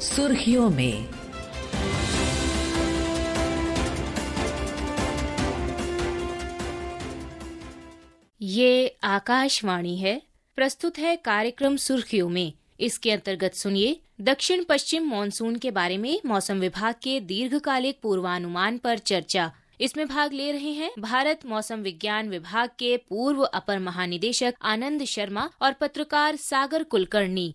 सुर्खियों में। ये आकाशवाणी है। प्रस्तुत है कार्यक्रम सुर्खियों में। इसके अंतर्गत सुनिए दक्षिण पश्चिम मानसून के बारे में मौसम विभाग के दीर्घकालिक पूर्वानुमान पर चर्चा। इसमें भाग ले रहे हैं भारत मौसम विज्ञान विभाग के पूर्व अपर महानिदेशक आनंद शर्मा और पत्रकार सागर कुलकर्णी।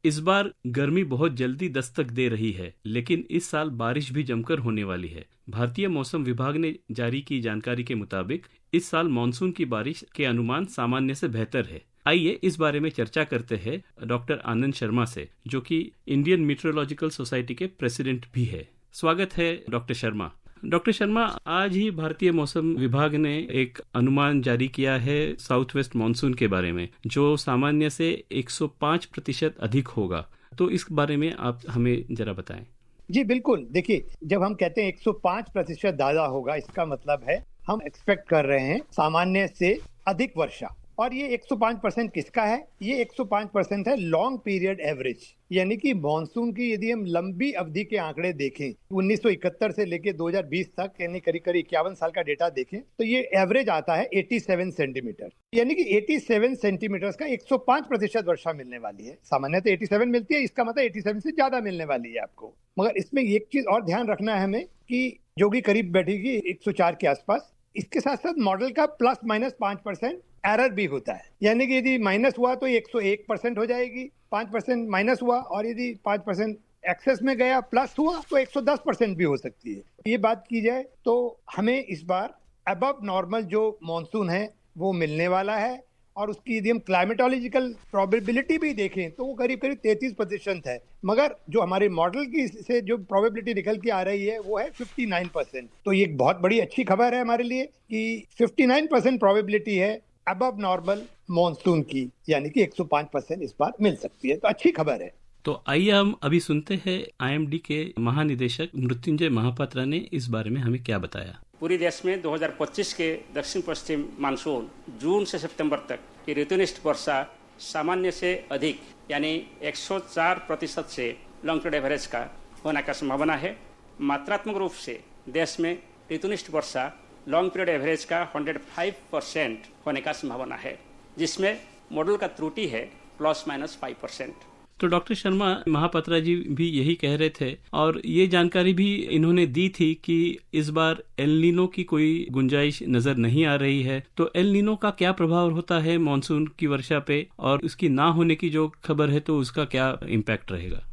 इस बार गर्मी बहुत जल्दी दस्तक दे रही है, लेकिन इस साल बारिश भी जमकर होने वाली है। भारतीय मौसम विभाग ने जारी की जानकारी के मुताबिक इस साल मानसून की बारिश के अनुमान सामान्य से बेहतर है। आइए इस बारे में चर्चा करते हैं डॉक्टर आनंद शर्मा से, जो कि इंडियन मीटरोलॉजिकल सोसाइटी के प्रेसिडेंट भी है। स्वागत है डॉक्टर शर्मा। डॉक्टर शर्मा, आज ही भारतीय मौसम विभाग ने एक अनुमान जारी किया है साउथ वेस्ट मानसून के बारे में, जो सामान्य से 105% अधिक होगा। तो इस बारे में आप हमें जरा बताएं। जी बिल्कुल। देखिए, जब हम कहते हैं 105% ज्यादा होगा, इसका मतलब है हम एक्सपेक्ट कर रहे हैं सामान्य से अधिक वर्षा। और ये 105% किसका है? ये 105% है लॉन्ग पीरियड एवरेज, यानी कि मानसून की यदि हम लंबी अवधि के आंकड़े देखें 1971 से लेके 2020 तक, यानी करीब करीब 51 साल का डेटा देखें, तो ये एवरेज आता है 87 सेंटीमीटर। यानी कि 87 सेंटीमीटर का 105% वर्षा मिलने वाली है। सामान्य तो 87 मिलती है, इसका मतलब 87 से ज्यादा मिलने वाली है आपको। मगर इसमें एक चीज और ध्यान रखना है हमें कि जो कि करीब बैठेगी 104 के आसपास। इसके साथ साथ मॉडल का ±5% एरर भी होता है, यानी कि यदि माइनस हुआ तो 101% हो जाएगी, 5% माइनस हुआ, और यदि 5% एक्सेस में गया प्लस हुआ तो 110% भी हो सकती है। ये बात की जाए तो हमें इस बार अबव नॉर्मल जो मानसून है वो मिलने वाला है। और उसकी यदि हम क्लाइमेटोलॉजिकल प्रोबेबिलिटी भी देखें तो वो करीब करीब 33% है। मगर जो हमारे मॉडल की से जो प्रोबेबिलिटी निकल के आ रही है वो है 59%। तो ये एक बहुत बड़ी अच्छी खबर है हमारे लिए कि 59% प्रोबेबिलिटी है अबव नॉर्मल मानसून की, यानी कि 105% इस बार मिल सकती है। तो अच्छी खबर है। तो आइए हम अभी सुनते हैं आईएमडी के महानिदेशक मृत्युंजय महापात्रा ने इस बारे में हमें क्या बताया। पूरे देश में 2025 के दक्षिण पश्चिम मानसून जून से सितंबर तक की ऋतुनिष्ठ वर्षा सामान्य से अधिक यानी 104% से लॉन्ग पीरियड एवरेज का होने का संभावना है। मात्रात्मक रूप से देश में ऋतुनिष्ठ वर्षा लॉन्ग पीरियड एवरेज का 105% होने का संभावना है, जिसमें मॉडल का त्रुटि है ±5%। तो डॉक्टर शर्मा, महापात्रा जी भी यही कह रहे थे और ये जानकारी भी इन्होंने दी थी कि इस बार एल नीनो की कोई गुंजाइश नजर नहीं आ रही है। तो एल नीनो का क्या प्रभाव होता है मानसून की वर्षा पे, और उसकी ना होने की जो खबर है तो उसका क्या इम्पैक्ट रहेगा?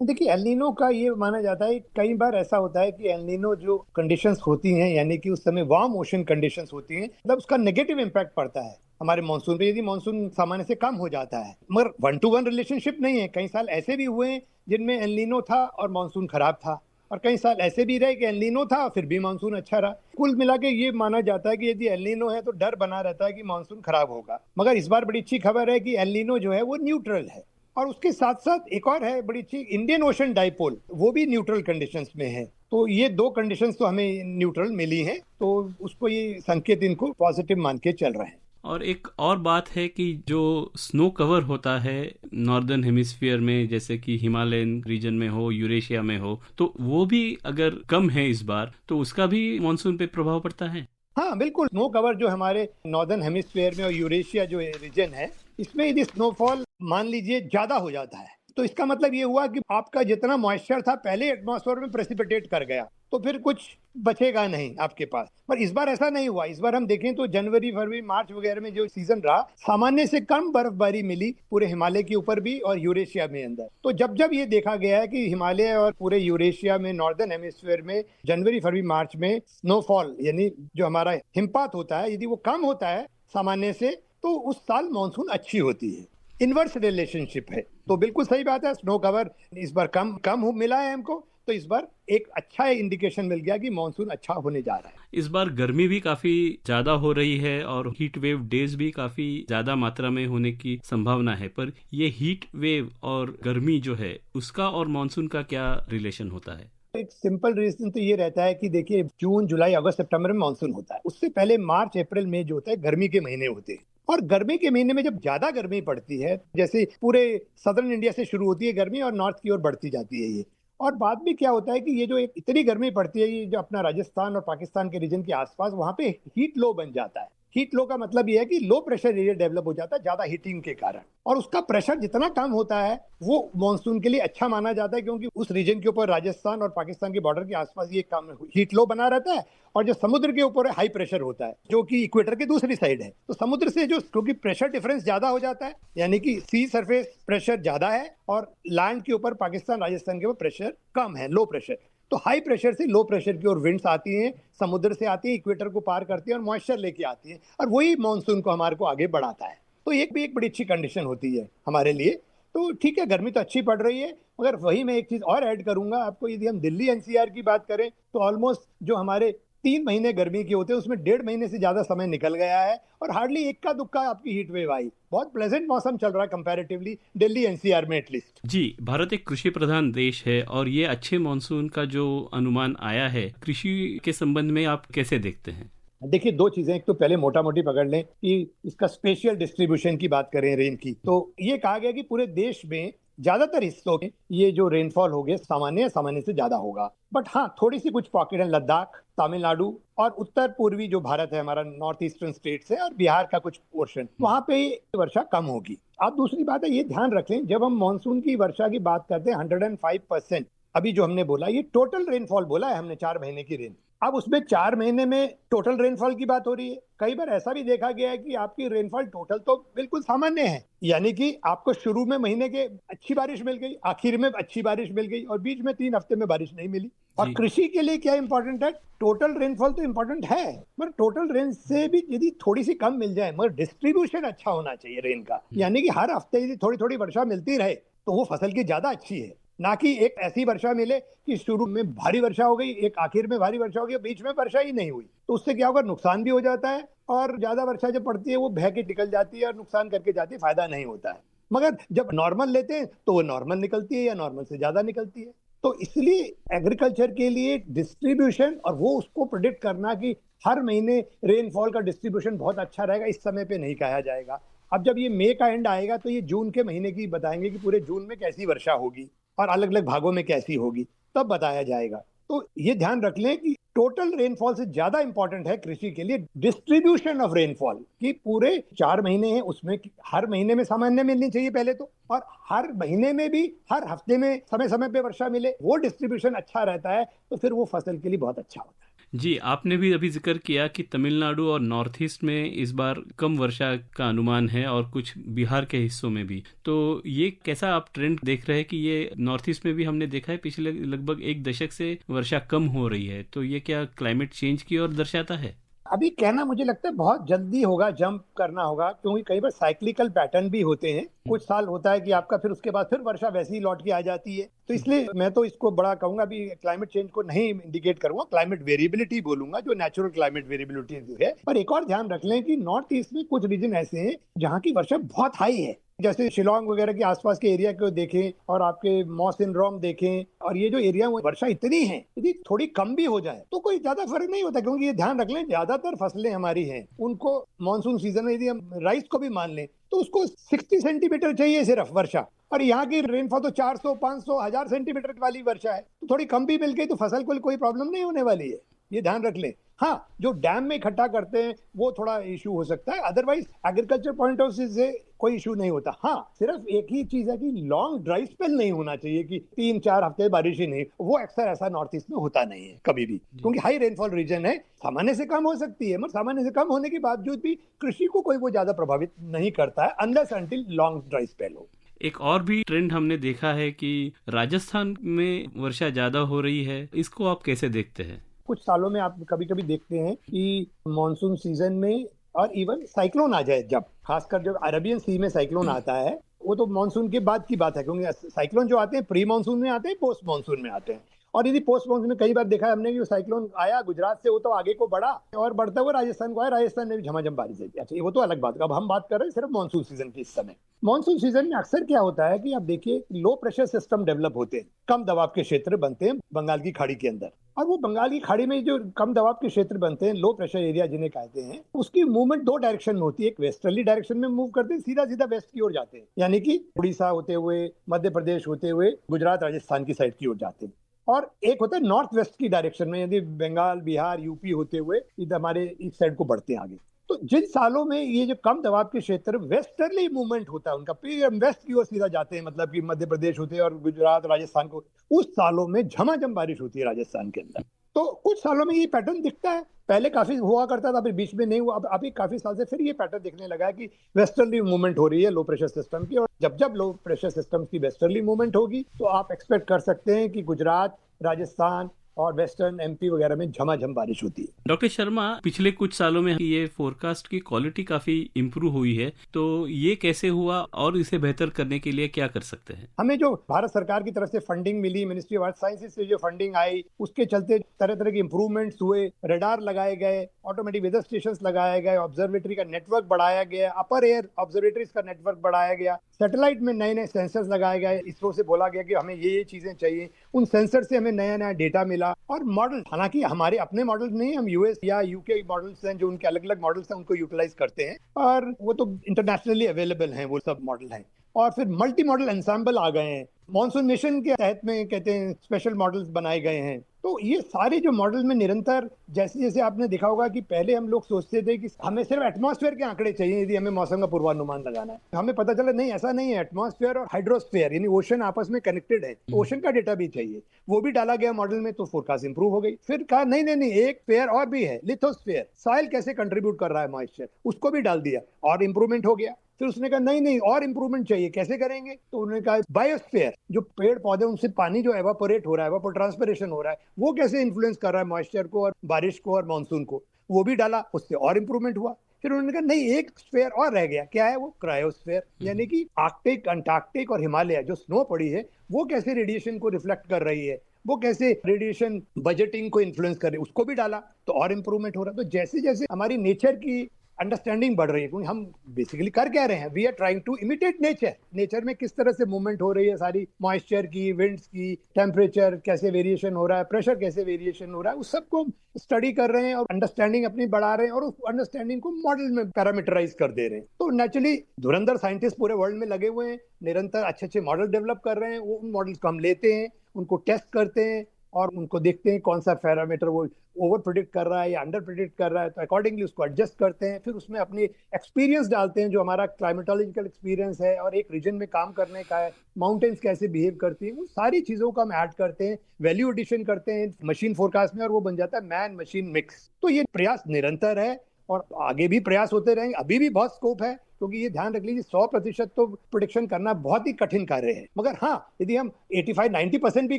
देखिए, एल नीनो का ये माना जाता है, कई बार ऐसा होता है कि एल नीनो जो कंडीशंस होती हैं, यानी कि उस समय वार्म ओशन कंडीशंस होती हैं, मतलब उसका नेगेटिव इम्पैक्ट पड़ता है हमारे मानसून पे, यदि मानसून सामान्य से कम हो जाता है। मगर 1-to-1 रिलेशनशिप नहीं है। कई साल ऐसे भी हुए हैं जिनमें एल नीनो था और मानसून खराब था, और कई साल ऐसे भी रहे कि एल नीनो था फिर भी मानसून अच्छा रहा। कुल मिला के ये माना जाता है कि यदि एल नीनो है तो डर बना रहता है कि मानसून खराब होगा। मगर इस बार बड़ी अच्छी खबर है कि एल नीनो जो है वो न्यूट्रल है। और उसके साथ साथ एक और है बड़ी अच्छी, इंडियन ओशन डाइपोल, वो भी न्यूट्रल कंडीशंस में है। तो ये दो कंडीशंस तो हमें न्यूट्रल मिली हैं, तो उसको ये संकेत इनको पॉजिटिव मान के चल रहे हैं। और एक और बात है कि जो स्नो कवर होता है नॉर्दर्न हेमिस्फीयर में, जैसे कि हिमालयन रीजन में हो, यूरेशिया में हो, तो वो भी अगर कम है इस बार, तो उसका भी मानसून पे प्रभाव पड़ता है। हाँ बिल्कुल। स्नो कवर जो हमारे नॉर्दर्न हेमिस्फीयर में और यूरेशिया जो रीजन है, इसमें यदि स्नोफॉल मान लीजिए ज्यादा हो जाता है तो इसका मतलब ये हुआ कि आपका जितना मॉइस्चर था पहले एटमॉस्फेयर में प्रेसिपिटेट कर गया, तो फिर कुछ बचेगा नहीं आपके पास। पर इस बार ऐसा नहीं हुआ। इस बार हम देखें तो जनवरी, फरवरी, मार्च वगैरह में जो सीजन रहा, सामान्य से कम बर्फबारी मिली पूरे हिमालय के ऊपर भी और यूरेशिया में अंदर। तो जब जब ये देखा गया है कि हिमालय और पूरे यूरेशिया में, नॉर्दर्न हेमिस्फीयर में जनवरी, फरवरी, मार्च में स्नोफॉल यानी जो हमारा हिमपात होता है, यदि वो कम होता है सामान्य से, तो उस साल मानसून अच्छी होती है। इनवर्स रिलेशनशिप है। तो बिल्कुल सही बात है, स्नो कवर इस बार कम मिला है हमको, तो इस बार एक अच्छा इंडिकेशन मिल गया कि मानसून अच्छा होने जा रहा है। इस बार गर्मी भी काफी ज्यादा हो रही है और हीट वेव डेज भी काफी ज्यादा मात्रा में होने की संभावना है। पर ये हीट वेव और गर्मी जो है उसका और मानसून का क्या रिलेशन होता है? एक सिंपल रीजन तो ये रहता है कि देखिए, जून, जुलाई, अगस्त, सितंबर में मानसून होता है। उससे पहले मार्च, अप्रैल, मई जो होता है गर्मी के महीने होते हैं। और गर्मी के महीने में जब ज्यादा गर्मी पड़ती है, जैसे पूरे सदर्न इंडिया से शुरू होती है गर्मी और नॉर्थ की ओर बढ़ती जाती है ये, और बाद में क्या होता है कि ये जो एक इतनी गर्मी पड़ती है, ये जो अपना राजस्थान और पाकिस्तान के रीजन के आसपास, वहां पे हीट लो बन जाता है। हीट लो का मतलब ये है कि लो प्रेशर एरिया डेवलप हो जाता है ज्यादा हीटिंग के कारण, और उसका प्रेशर जितना कम होता है वो मानसून के लिए अच्छा माना जाता है, क्योंकि उस रीजन के ऊपर राजस्थान और पाकिस्तान के बॉर्डर के आसपास ये कम हीट लो बना रहता है, और जो समुद्र के ऊपर हाई प्रेशर होता है जो कि इक्वेटर के दूसरी साइड है, तो समुद्र से जो, क्योंकि प्रेशर डिफरेंस ज्यादा हो जाता है, यानी कि सी सरफेस प्रेशर ज्यादा है और लैंड के ऊपर पाकिस्तान राजस्थान के ऊपर प्रेशर कम है, लो प्रेशर, तो हाई प्रेशर से लो प्रेशर की ओर विंड्स आती हैं, समुद्र से आती है, इक्वेटर को पार करती है और मॉइस्चर लेके आती है, और वही मानसून को हमारे को आगे बढ़ाता है। तो एक भी एक बड़ी अच्छी कंडीशन होती है हमारे लिए। तो ठीक है, गर्मी तो अच्छी पड़ रही है, मगर वही मैं एक चीज और ऐड करूंगा आपको, यदि हम दिल्ली एनसीआर की बात करें तो ऑलमोस्ट जो हमारे 3 महीने गर्मी के होते हैं उसमें 1.5 महीने से ज्यादा समय निकल गया है, और हार्डली इक्का दुक्का आपकी हीट वेव आई। बहुत प्लेजेंट मौसम चल रहा है कंपैरेटिवली दिल्ली एनसीआर में एटलीस्ट। जी, भारत एक कृषि प्रधान देश है और ये अच्छे मानसून का जो अनुमान आया है, कृषि के संबंध में आप कैसे देखते हैं? देखिए, 2 चीजें, एक तो पहले मोटा मोटी पकड़ लें कि इसका स्पेशियल डिस्ट्रीब्यूशन की बात करें रेन की, तो ये कहा गया कि पूरे देश में ज्यादातर हिस्सों में ये जो रेनफॉल होगा सामान्य से ज्यादा होगा, बट हाँ थोड़ी सी कुछ पॉकेट है, लद्दाख, तमिलनाडु और उत्तर पूर्वी जो भारत है हमारा, नॉर्थ ईस्टर्न स्टेट्स है और बिहार का कुछ पोर्शन, वहां पे वर्षा कम होगी। अब दूसरी बात है, ये ध्यान रखें जब हम मानसून की वर्षा की बात करते हैं 105%, अभी जो हमने बोला ये टोटल रेनफॉल बोला है हमने, 4 महीने की रेन। अब उसमें 4 महीने में टोटल रेनफॉल की बात हो रही है। कई बार ऐसा भी देखा गया है कि आपकी रेनफॉल टोटल तो बिल्कुल सामान्य है, यानी कि आपको शुरू में महीने के अच्छी बारिश मिल गई, आखिर में अच्छी बारिश मिल गई, और बीच में 3 हफ्ते में बारिश नहीं मिली। और कृषि के लिए क्या इंपॉर्टेंट है, टोटल रेनफॉल तो इंपॉर्टेंट है, मगर टोटल रेन से भी यदि थोड़ी सी कम मिल जाए, मगर डिस्ट्रीब्यूशन अच्छा होना चाहिए रेन का, यानी कि हर हफ्ते यदि थोड़ी थोड़ी वर्षा मिलती रहे तो वो फसल की ज्यादा अच्छी है, ना कि एक ऐसी वर्षा मिले कि शुरू में भारी वर्षा हो गई, एक आखिर में भारी वर्षा हो गई, बीच में वर्षा ही नहीं हुई, तो उससे क्या होगा, नुकसान भी हो जाता है, और ज्यादा वर्षा जब पड़ती है वो बह के निकल जाती है और नुकसान करके जाती है, फायदा नहीं होता है। मगर जब नॉर्मल लेते हैं तो वो नॉर्मल निकलती है या नॉर्मल से ज्यादा निकलती है। तो इसलिए एग्रीकल्चर के लिए डिस्ट्रीब्यूशन और वो उसको प्रेडिक्ट करना कि हर महीने रेनफॉल का डिस्ट्रीब्यूशन बहुत अच्छा रहेगा, इस समय पे नहीं कहा जाएगा। अब जब ये मई का एंड आएगा तो ये जून के महीने की बताएंगे कि पूरे जून में कैसी वर्षा होगी और अलग अलग भागों में कैसी होगी, तब बताया जाएगा। तो ये ध्यान रख लें कि टोटल रेनफॉल से ज्यादा इंपॉर्टेंट है कृषि के लिए डिस्ट्रीब्यूशन ऑफ रेनफॉल, कि पूरे 4 महीने हैं उसमें हर महीने में सामान्य मिलनी चाहिए पहले तो, और हर महीने में भी हर हफ्ते में समय समय पे वर्षा मिले, वो डिस्ट्रीब्यूशन अच्छा रहता है तो फिर वो फसल के लिए बहुत अच्छा होता है। जी, आपने भी अभी जिक्र किया कि तमिलनाडु और नॉर्थ ईस्ट में इस बार कम वर्षा का अनुमान है और कुछ बिहार के हिस्सों में भी, तो ये कैसा आप ट्रेंड देख रहे हैं कि ये नॉर्थ ईस्ट में भी हमने देखा है पिछले लगभग 1 दशक से वर्षा कम हो रही है, तो ये क्या क्लाइमेट चेंज की ओर दर्शाता है? अभी कहना मुझे लगता है बहुत जल्दी होगा, जंप करना होगा, क्योंकि कई बार साइक्लिकल पैटर्न भी होते हैं, कुछ साल होता है कि आपका फिर उसके बाद फिर वर्षा वैसी ही लौट के आ जाती है, तो इसलिए मैं तो इसको बड़ा कहूंगा, अभी क्लाइमेट चेंज को नहीं इंडिकेट करूंगा, क्लाइमेट वेरिएबिलिटी बोलूंगा, जो नेचुरल क्लाइमेट वेरिएबिलिटी है। पर एक और ध्यान रख लें कि नॉर्थ ईस्ट में कुछ रीजन ऐसे हैं जहाँ की वर्षा बहुत हाई है, जैसे शिलोंग वगैरह के आसपास के एरिया को देखें और आपके मॉसिनराम देखें, और ये जो एरिया वर्षा इतनी है, यदि थोड़ी कम भी हो जाए तो कोई ज्यादा फर्क नहीं होता, क्योंकि ये ध्यान रख लें ज्यादातर फसलें हमारी हैं, उनको मानसून सीजन में यदि हम राइस को भी मान लें तो उसको 60 सेंटीमीटर चाहिए सिर्फ वर्षा, और यहाँ की रेनफॉल तो 400, 500, 1000 सेंटीमीटर वाली वर्षा है, तो थोड़ी कम भी मिल गई तो फसल को कोई प्रॉब्लम नहीं होने वाली है, ये ध्यान रख लें। हाँ, जो डैम में इकट्ठा करते हैं वो थोड़ा इशू हो सकता है, otherwise agriculture point of view से कोई इशू नहीं होता। हाँ, सिर्फ एक ही चीज है कि लॉन्ग ड्राई स्पेल नहीं होना चाहिए कि 3-4 हफ्ते बारिश ही नहीं, वो अक्सर ऐसा नॉर्थ ईस्ट में होता नहीं है कभी भी, क्योंकि हाई रेनफॉल रीजन है, सामान्य से कम हो सकती है, मगर सामान्य से कम होने के बावजूद भी कृषि को कोई वो ज्यादा प्रभावित नहीं करता है unless until long dry spell हो। एक और भी ट्रेंड हमने देखा है कि राजस्थान में वर्षा ज्यादा हो रही है, इसको आप कैसे देखते हैं? कुछ सालों में आप कभी कभी देखते हैं कि मॉनसून सीजन में और इवन साइक्लोन आ जाए, जब खासकर जब अरेबियन सी में साइक्लोन आता है, वो तो मॉनसून के बाद की बात है, क्योंकि साइक्लोन जो आते हैं प्री मॉनसून में आते हैं, पोस्ट मॉनसून में आते हैं, और यदि पोस्ट मॉनसून में कई बार देखा है हमने कि साइक्लोन आया गुजरात से, वो तो आगे को बढ़ा और बढ़ता हुआ राजस्थान को आया, राजस्थान में भी झमाझम बारिश है। अच्छा, वो तो अलग बात है, अब हम बात कर रहे हैं सिर्फ मॉनसून सीजन की। इस समय मॉनसून सीजन में अक्सर क्या होता है कि आप देखिए लो प्रेशर सिस्टम डेवलप होते हैं, कम दबाव के क्षेत्र बनते हैं बंगाल की खाड़ी के अंदर, और वो बंगाल की खाड़ी में जो कम दबाव के क्षेत्र बनते हैं, लो प्रेशर एरिया जिन्हें कहते हैं, उसकी मूवमेंट दो डायरेक्शन में होती है। एक वेस्टर्ली डायरेक्शन में मूव करते हैं, सीधा सीधा वेस्ट की ओर जाते हैं, यानी कि उड़ीसा होते हुए, मध्य प्रदेश होते हुए गुजरात राजस्थान की साइड की ओर जाते हैं। और एक होता है नॉर्थ वेस्ट की डायरेक्शन में, यदि बंगाल बिहार यूपी होते हुए इधर हमारे इस साइड को बढ़ते हैं आगे। तो जिन सालों में ये जो कम दबाव के क्षेत्र वेस्टर्ली मूवमेंट होता है उनका, वेस्ट की ओर सीधा जाते हैं, मतलब कि मध्य प्रदेश होते हैं और गुजरात राजस्थान को, उस सालों में झमाझम बारिश होती है राजस्थान के अंदर। तो कुछ सालों में ये पैटर्न दिखता है, पहले काफी हुआ करता था, फिर बीच में नहीं हुआ, अब अभी काफी साल से फिर ये पैटर्न दिखने लगा है कि वेस्टर्ली मूवमेंट हो रही है लो प्रेशर सिस्टम की। और जब जब लो प्रेशर सिस्टम की वेस्टर्ली मूवमेंट होगी तो आप एक्सपेक्ट कर सकते हैं कि गुजरात, राजस्थान और वेस्टर्न एमपी वगैरह में झमाझम बारिश होती है। डॉक्टर शर्मा, पिछले कुछ सालों में ये फोरकास्ट की क्वालिटी काफी इम्प्रूव हुई है, तो ये कैसे हुआ और इसे बेहतर करने के लिए क्या कर सकते हैं? हमें जो भारत सरकार की तरफ से फंडिंग मिली, मिनिस्ट्री ऑफ अर्थ साइंसेज से जो फंडिंग आई, उसके चलते तरह तरह के इंप्रूवमेंट्स हुए, रडार लगाए गए, ऑटोमेटिक वेदर स्टेशन लगाए गए, ऑब्जर्वेटरी का नेटवर्क बढ़ाया गया, अपर एयर ऑब्जर्वेटरीज का नेटवर्क बढ़ाया गया, सैटेलाइट में नए नए सेंसर्स लगाए गए। इसरो से बोला गया कि हमें ये चीजें चाहिए, उन सेंसर से हमें नया नया डेटा मिला। और मॉडल, हालांकि हमारे अपने मॉडल नहीं, हम यूएस या यूके मॉडल्स हैं जो उनके अलग अलग मॉडल्स हैं, उनको यूटिलाइज करते हैं और वो तो इंटरनेशनली अवेलेबल हैं, वो सब मॉडल हैं। और फिर मल्टी मॉडल एंसेंबल आ गए हैं, मॉनसून मिशन के तहत में कहते हैं स्पेशल मॉडल्स बनाए गए हैं। तो ये सारे जो मॉडल में निरंतर, जैसे जैसे आपने देखा होगा कि पहले हम लोग सोचते थे कि हमें सिर्फ एटमॉस्फेयर के आंकड़े चाहिए यदि हमें मौसम का पूर्वानुमान लगाना है, हमें पता चला नहीं, ऐसा नहीं है। एटमॉस्फेयर और हाइड्रोस्फेयर यानी ओशन आपस में कनेक्टेड है, ओशन का डेटा भी चाहिए, वो भी डाला गया मॉडल में, तो फोरकास्ट इंप्रूव हो गई। फिर कहा नहीं नहीं नहीं, एक पेयर और भी है, लिथोस्फेयर, सॉइल कैसे कंट्रीब्यूट कर रहा है मॉइस्चर, उसको भी डाल दिया और इंप्रूवमेंट हो गया। फिर उसने कहा नहीं नहीं और इंप्रूवमेंट चाहिए, कैसे करेंगे, तो उन्होंने कहा बायोस्फीयर, जो पेड़ पौधे उनसे पानी जो एवापोरेट हो रहा है, ट्रांसपिरेशन हो रहा है, वो कैसे इन्फ्लुएंस कर रहा है मॉइस्चर को और बारिश को और मानसून को, वो भी डाला, उससे और इंप्रूवमेंट हुआ। फिर उन्होंने कहा नहीं, एक स्फीयर और रह गया, क्या है वो? क्रायोस्फीयर, यानी कि आर्कटिक, अंटार्कटिक और हिमालय जो स्नो पड़ी है वो कैसे रेडिएशन को रिफ्लेक्ट कर रही है, वो कैसे रेडिएशन बजटिंग को इन्फ्लुएंस कर रही है, उसको भी डाला, तो और इंप्रूवमेंट हो रहा है। तो जैसे जैसे हमारी नेचर की अंडरस्टैंडिंग बढ़ रही है, क्योंकि हम बेसिकली कर क्या रहे हैं, we are trying to imitate nature. Nature में किस तरह से मूवमेंट हो रही है सारी, मॉइस्चर की, विंड्स की, टेम्परेचर कैसे वेरिएशन हो रहा है, प्रेशर कैसे वेरिएशन हो रहा है, उस सबको स्टडी कर रहे हैं और अंडरस्टैंडिंग अपनी बढ़ा रहे हैं और उस अंडरस्टैंडिंग को मॉडल में पैरामीटराइज कर दे रहे हैं। तो नेचुरली धुरंधर साइंटिस्ट पूरे वर्ल्ड में लगे हुए हैं, निरंतर अच्छे अच्छे मॉडल डेवलप कर रहे हैं। वो उन मॉडल्स को हम लेते हैं, उनको टेस्ट करते हैं और उनको देखते हैं कौन सा पैरामीटर वो ओवर प्रेडिक्ट कर रहा है या अंडर प्रेडिक्ट कर रहा है, तो अकॉर्डिंगली उसको एडजस्ट करते हैं। फिर उसमें अपनी एक्सपीरियंस डालते हैं, जो हमारा क्लाइमेटोलॉजिकल एक्सपीरियंस है और एक रीजन में काम करने का है, माउंटेन्स कैसे बिहेव करती हैं, वो सारी चीजों को हम ऐड करते हैं, वैल्यू एडिशन करते हैं मशीन फोरकास्ट में और वो बन जाता है मैन मशीन मिक्स। तो ये प्रयास निरंतर है और आगे भी प्रयास होते रहेंगे। अभी भी बहुत स्कोप है, क्योंकि ये ध्यान रख लीजिए 100% तो प्रोडिक्शन करना बहुत ही कठिन कार्य है, मगर हाँ यदि हम 85-90% भी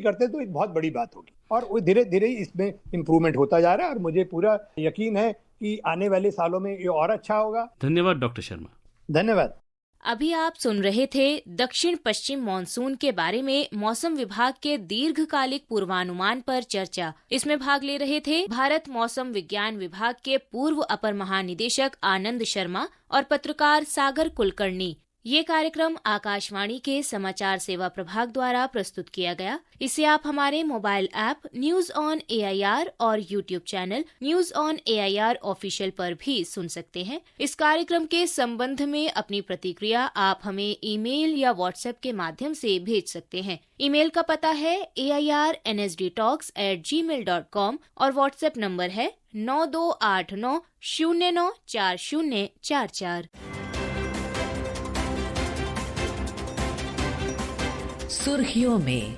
करते तो एक बहुत बड़ी बात होगी और धीरे धीरे इसमें इंप्रूवमेंट होता जा रहा है और मुझे पूरा यकीन है कि आने वाले सालों में ये और अच्छा होगा। धन्यवाद डॉक्टर शर्मा। धन्यवाद। अभी आप सुन रहे थे दक्षिण पश्चिम मॉनसून के बारे में मौसम विभाग के दीर्घकालिक पूर्वानुमान पर चर्चा। इसमें भाग ले रहे थे भारत मौसम विज्ञान विभाग के पूर्व अपर महानिदेशक आनंद शर्मा और पत्रकार सागर कुलकर्णी। ये कार्यक्रम आकाशवाणी के समाचार सेवा प्रभाग द्वारा प्रस्तुत किया गया। इसे आप हमारे mobile app news on AIR और YouTube channel news on AIR official पर भी सुन सकते हैं। इस कार्यक्रम के संबंध में अपनी प्रतिक्रिया आप हमें ईमेल या व्हाट्सएप के माध्यम से भेज सकते हैं। ईमेल का पता है airnsdtalks@gmail.com और व्हाट्सएप नंबर है 9289094044। सुर्खियों में